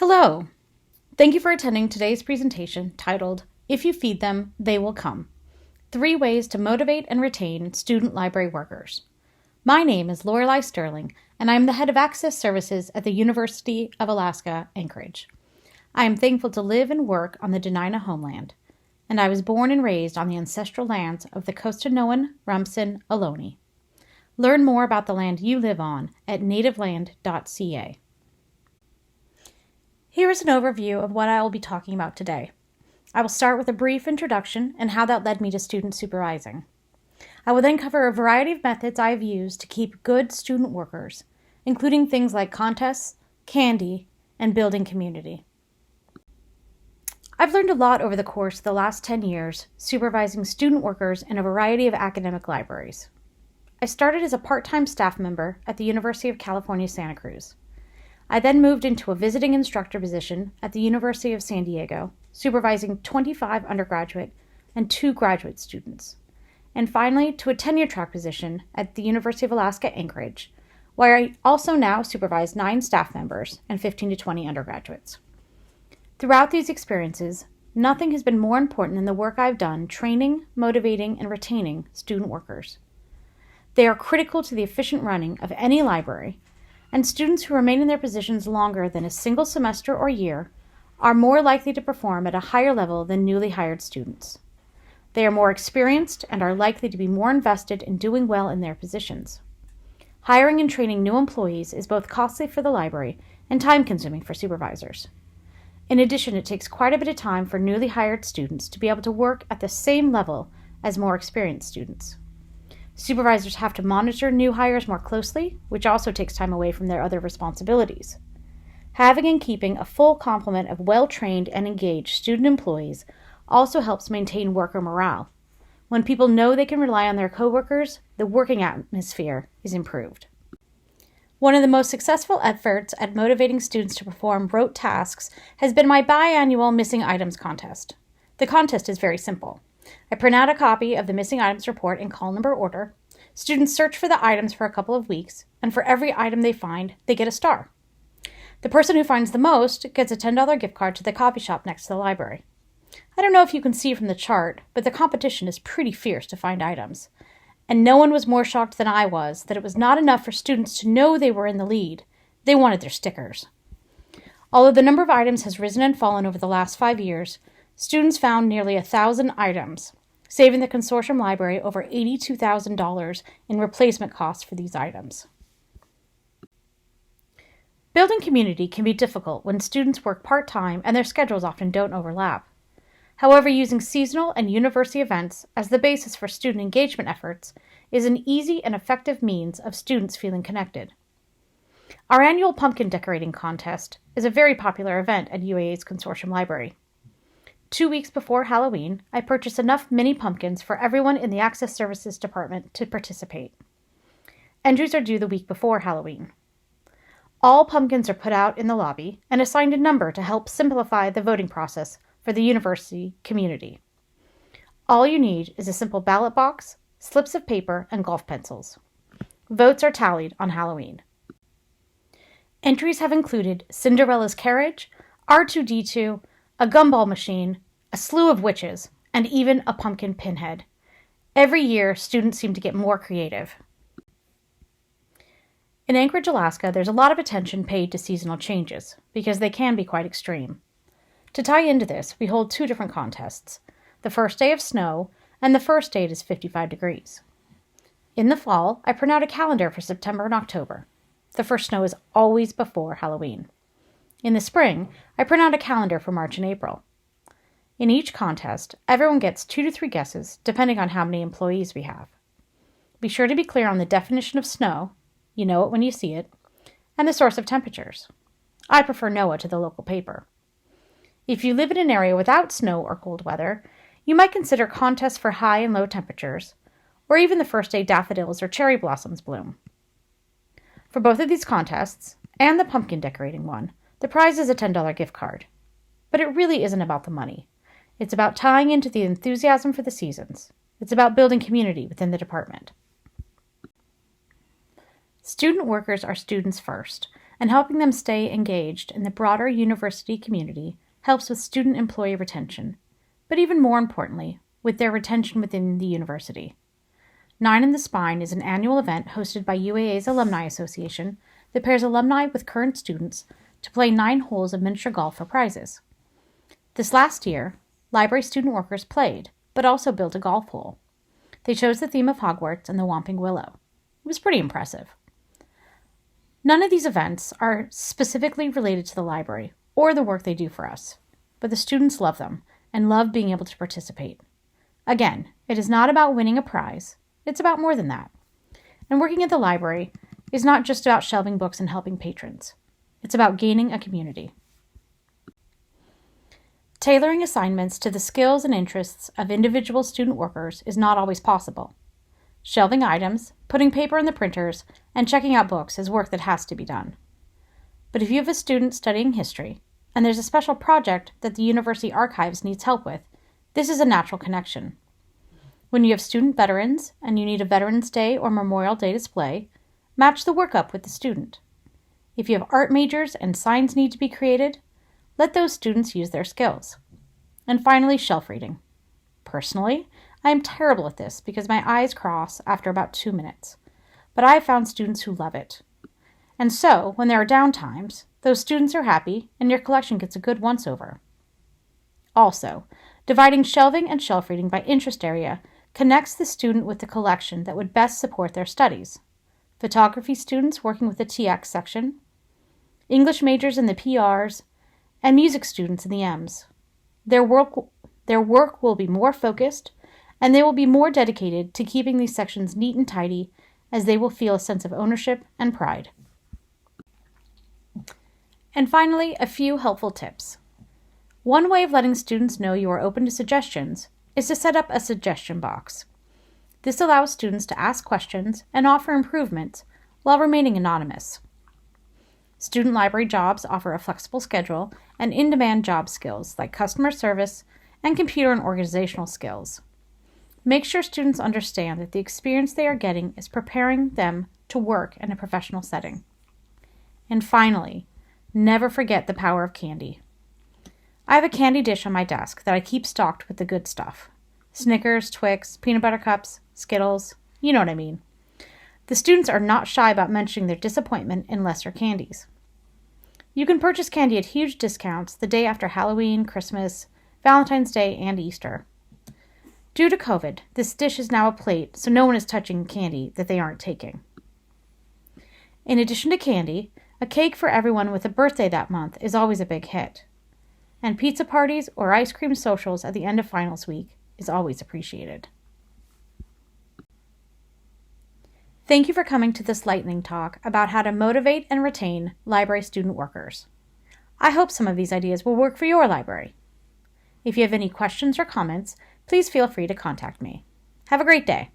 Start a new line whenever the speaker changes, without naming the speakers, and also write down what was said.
Hello! Thank you for attending today's presentation titled, If You Feed Them, They Will Come. 3 Ways to Motivate and Retain Student Library Workers. My name is Lorelei Sterling, and I am the Head of Access Services at the University of Alaska, Anchorage. I am thankful to live and work on the Dena'ina homeland, and I was born and raised on the ancestral lands of the Costanoan, Rumsen, Ohlone. Learn more about the land you live on at nativeland.ca. Here is an overview of what I will be talking about today. I will start with a brief introduction and how that led me to student supervising. I will then cover a variety of methods I have used to keep good student workers, including things like contests, candy, and building community. I've learned a lot over the course of the last 10 years supervising student workers in a variety of academic libraries. I started as a part-time staff member at the University of California, Santa Cruz. I then moved into a visiting instructor position at the University of San Diego, supervising 25 undergraduate and 2 graduate students, and finally to a tenure-track position at the University of Alaska Anchorage, where I also now supervise 9 staff members and 15 to 20 undergraduates. Throughout these experiences, nothing has been more important than the work I've done training, motivating, and retaining student workers. They are critical to the efficient running of any library, and students who remain in their positions longer than a single semester or year are more likely to perform at a higher level than newly hired students. They are more experienced and are likely to be more invested in doing well in their positions. Hiring and training new employees is both costly for the library and time-consuming for supervisors. In addition, it takes quite a bit of time for newly hired students to be able to work at the same level as more experienced students. Supervisors have to monitor new hires more closely, which also takes time away from their other responsibilities. Having and keeping a full complement of well-trained and engaged student employees also helps maintain worker morale. When people know they can rely on their coworkers, the working atmosphere is improved. One of the most successful efforts at motivating students to perform rote tasks has been my biannual Missing Items contest. The contest is very simple. I print out a copy of the missing items report in call number order. Students search for the items for a couple of weeks, and for every item they find, they get a star. The person who finds the most gets a $10 gift card to the coffee shop next to the library. I don't know if you can see from the chart, but the competition is pretty fierce to find items. And no one was more shocked than I was that it was not enough for students to know they were in the lead. They wanted their stickers. Although the number of items has risen and fallen over the last 5 years, students found nearly 1,000 items, saving the consortium library over $82,000 in replacement costs for these items. Building community can be difficult when students work part-time and their schedules often don't overlap. However, using seasonal and university events as the basis for student engagement efforts is an easy and effective means of students feeling connected. Our annual pumpkin decorating contest is a very popular event at UAA's consortium library. 2 weeks before Halloween, I purchased enough mini pumpkins for everyone in the Access Services Department to participate. Entries are due the week before Halloween. All pumpkins are put out in the lobby and assigned a number to help simplify the voting process for the university community. All you need is a simple ballot box, slips of paper, and golf pencils. Votes are tallied on Halloween. Entries have included Cinderella's carriage, R2-D2, a gumball machine, a slew of witches, and even a pumpkin pinhead. Every year, students seem to get more creative. In Anchorage, Alaska, there's a lot of attention paid to seasonal changes because they can be quite extreme. To tie into this, we hold 2 different contests, the first day of snow and the first day it is 55 degrees. In the fall, I print out a calendar for September and October. The first snow is always before Halloween. In the spring, I print out a calendar for March and April. In each contest, everyone gets 2 to 3 guesses, depending on how many employees we have. Be sure to be clear on the definition of snow, you know it when you see it, and the source of temperatures. I prefer NOAA to the local paper. If you live in an area without snow or cold weather, you might consider contests for high and low temperatures, or even the first day daffodils or cherry blossoms bloom. For both of these contests, and the pumpkin decorating one, the prize is a $10 gift card. But it really isn't about the money. It's about tying into the enthusiasm for the seasons. It's about building community within the department. Student workers are students first, and helping them stay engaged in the broader university community helps with student employee retention, but even more importantly, with their retention within the university. 9 in the Spine is an annual event hosted by UAA's Alumni Association that pairs alumni with current students to play 9 holes of miniature golf for prizes. This last year, library student workers played, but also built a golf hole. They chose the theme of Hogwarts and the Whomping Willow. It was pretty impressive. None of these events are specifically related to the library or the work they do for us, but the students love them and love being able to participate. Again, it is not about winning a prize. It's about more than that. And working at the library is not just about shelving books and helping patrons. It's about gaining a community. Tailoring assignments to the skills and interests of individual student workers is not always possible. Shelving items, putting paper in the printers, and checking out books is work that has to be done. But if you have a student studying history, and there's a special project that the University Archives needs help with, this is a natural connection. When you have student veterans and you need a Veterans Day or Memorial Day display, match the work up with the student. If you have art majors and signs need to be created, let those students use their skills. And finally, shelf reading. Personally, I am terrible at this because my eyes cross after about 2 minutes, but I have found students who love it. And so, when there are downtimes, those students are happy and your collection gets a good once-over. Also, dividing shelving and shelf reading by interest area connects the student with the collection that would best support their studies. Photography students working with the TX section, English majors in the PRs, and music students in the Ms. Their work will be more focused, and they will be more dedicated to keeping these sections neat and tidy, as they will feel a sense of ownership and pride. And finally, a few helpful tips. One way of letting students know you are open to suggestions is to set up a suggestion box. This allows students to ask questions and offer improvements while remaining anonymous. Student library jobs offer a flexible schedule and in-demand job skills like customer service and computer and organizational skills. Make sure students understand that the experience they are getting is preparing them to work in a professional setting. And finally, never forget the power of candy. I have a candy dish on my desk that I keep stocked with the good stuff. Snickers, Twix, peanut butter cups, Skittles, you know what I mean. The students are not shy about mentioning their disappointment in lesser candies. You can purchase candy at huge discounts the day after Halloween, Christmas, Valentine's Day, and Easter. Due to COVID, this dish is now a plate, so no one is touching candy that they aren't taking. In addition to candy, a cake for everyone with a birthday that month is always a big hit. And pizza parties or ice cream socials at the end of finals week is always appreciated. Thank you for coming to this lightning talk about how to motivate and retain library student workers. I hope some of these ideas will work for your library. If you have any questions or comments, please feel free to contact me. Have a great day.